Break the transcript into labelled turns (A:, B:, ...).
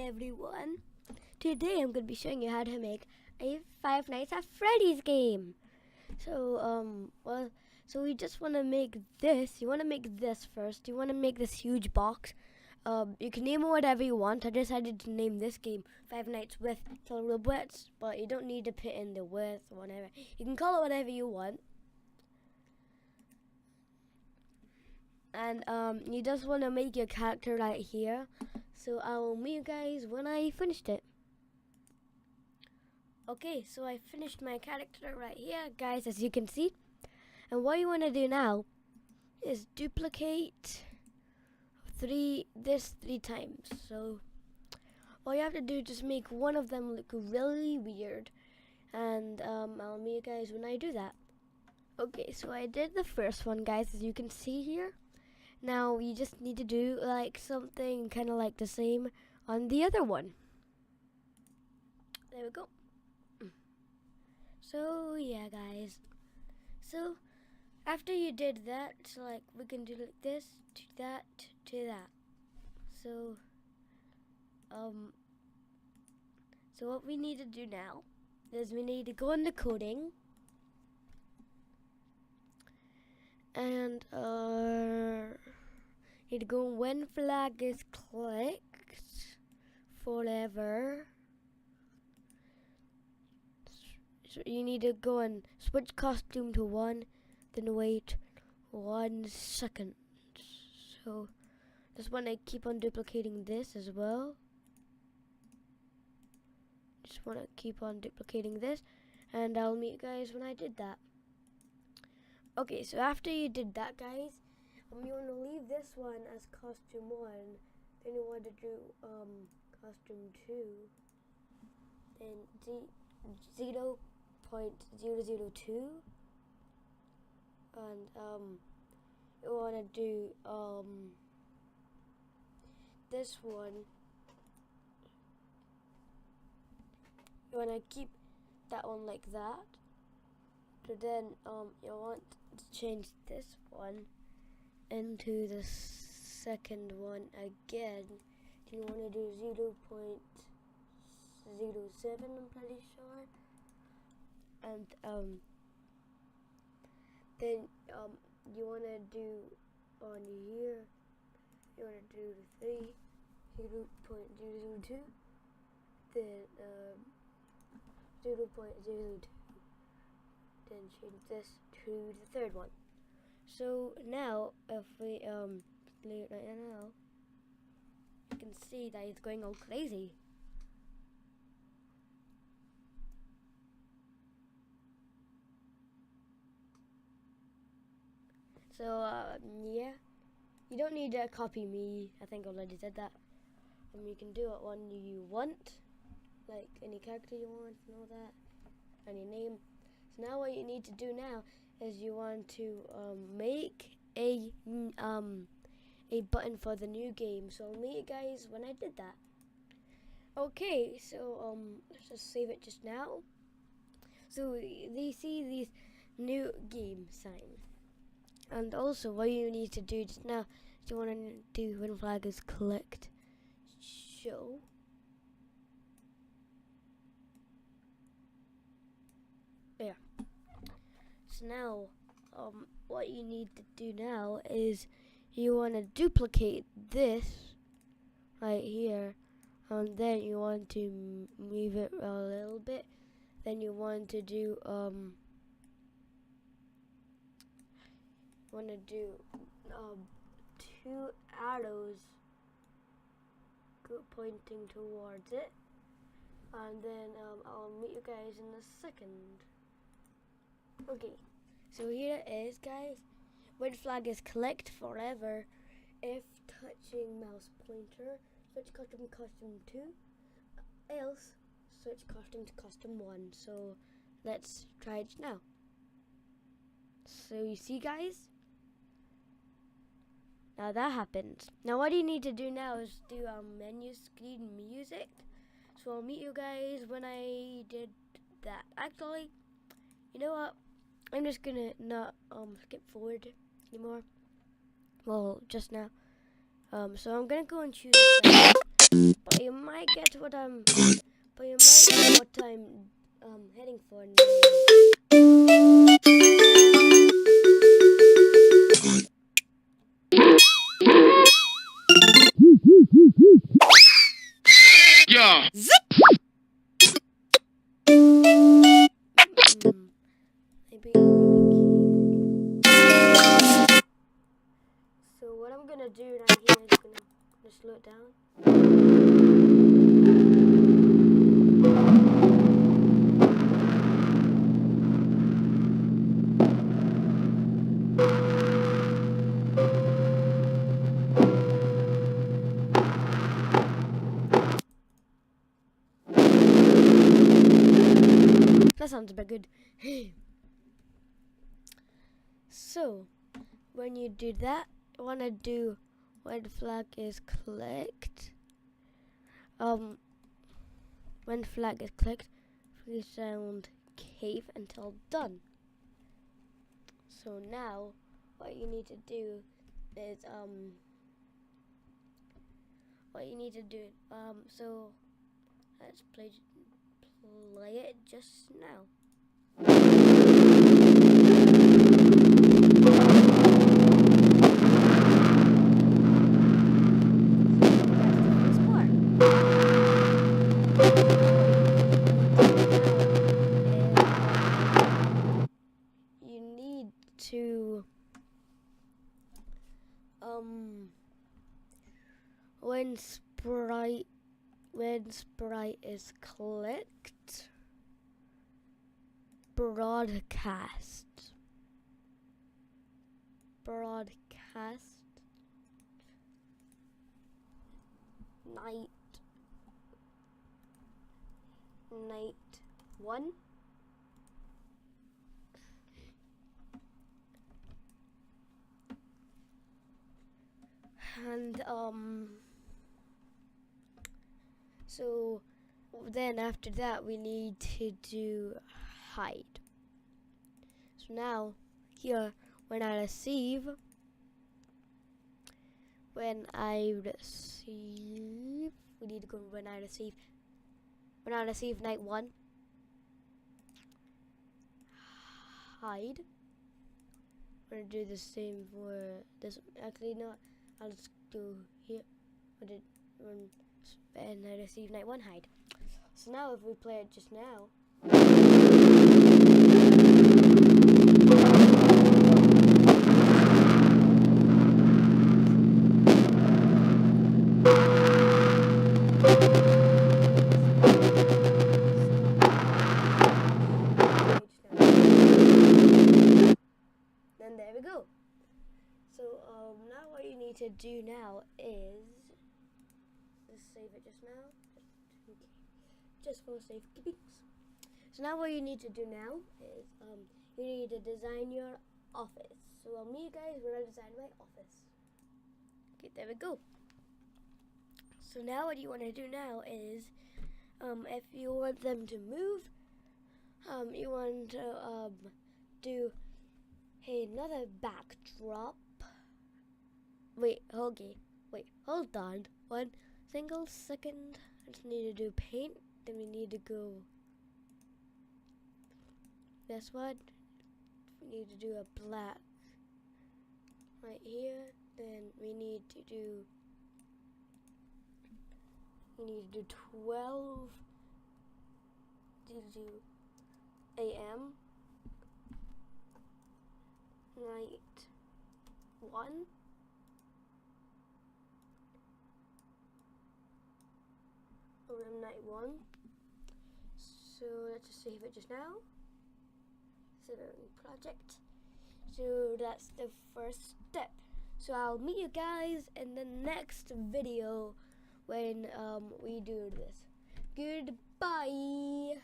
A: everyone. Today I'm going to be showing you how to make a Five Nights at Freddy's game. So we just want to make this. You want to make this first. You want to make this huge box. You can name it whatever you want. I decided to name this game Five Nights with Little Wits, but you don't need to put in the with or whatever. You can call it whatever you want. And you just want to make your character right here. So I will meet you guys when I finished it. Okay, so I finished my character right here, guys, as you can see. And what you want to do now is duplicate this three times. So all you have to do is just make one of them look really weird. And I'll meet you guys when I do that. Okay, so I did the first one, guys, as you can see here. Now you just need to do like something kind of like the same on the other one. There we go. So yeah, guys. So after you did that, so like we can do like this to that to that. So what we need to do now is we need to go into coding and need to go when flag is clicked forever. So you need to go and switch costume to 1, then wait 1 second. So just want to keep on duplicating this as well. Just want to keep on duplicating this, and I'll meet you guys when I did that. Okay, so after you did that, guys, you want to leave this one as costume 1, then you want to do costume 2, then 0.002, and you want to do this one. You want to keep that one like that. So then you want to change this one into the second one again. You want to do 0.07, I'm pretty sure. And then you want to do on here, you want to do 0.002, then 0.002, then change this to the third one. So now if we play it right now, you can see that it's going all crazy. So yeah, you don't need to copy me. I think I already said that. You can do it when you want, like any character you want and all that, any name. So now what you need to do now is you want to make a button for the new game. So I'll meet you guys when I did that. Okay, so let's just save it just now. So they see these new game sign. And also what you need to do just now is you want to do when flag is clicked, show. There. So now what you need to do now is you want to duplicate this right here, and then you want to move it a little bit. Then you want to do two arrows pointing towards it, and then I'll meet you guys in a second. Okay, so here it is, guys. When flag is clicked forever, if touching mouse pointer, switch costume to costume 2, else switch costume to costume 1. So let's try it now. So you see, guys, now that happened. Now what you need to do now is do menu screen music. So I'll meet you guys when I did that. Actually, you know what? I'm just gonna not skip forward anymore. Well, just now. So I'm gonna go and choose But you might get what I'm heading for now.
B: Yeah.
A: Maybe. So what I'm gonna do right here is gonna slow it down. That sounds a bit good. So when you do that, you wanna do when the flag is clicked. When the flag is clicked, please sound cave until done. So now what you need to do is so let's play it just now. You need to when sprite is clicked, broadcast night 1. And so then after that we need to do hide. So now here when I receive we need to go when I receive night 1, hide. We're gonna do the same for this. Actually, no, I'll just do here. And I receive night 1, hide. So now if we play it just now. Then there we go. So now what you need to do now is just save it just now, just for safekeeping. So now what you need to do now is you need to design your office. So me guys, we're gonna design my office. Okay, there we go. So now what you want to do now is if you want them to move, you want to do another backdrop. Wait, hold on. 1 single second. I just need to do paint. Then we need to go this one. We need to do a black right here. Then we need to do 12 a.m. night 1. Night 1. So let's just save it just now. Save it in project. So that's the first step. So I'll meet you guys in the next video when we do this. Goodbye.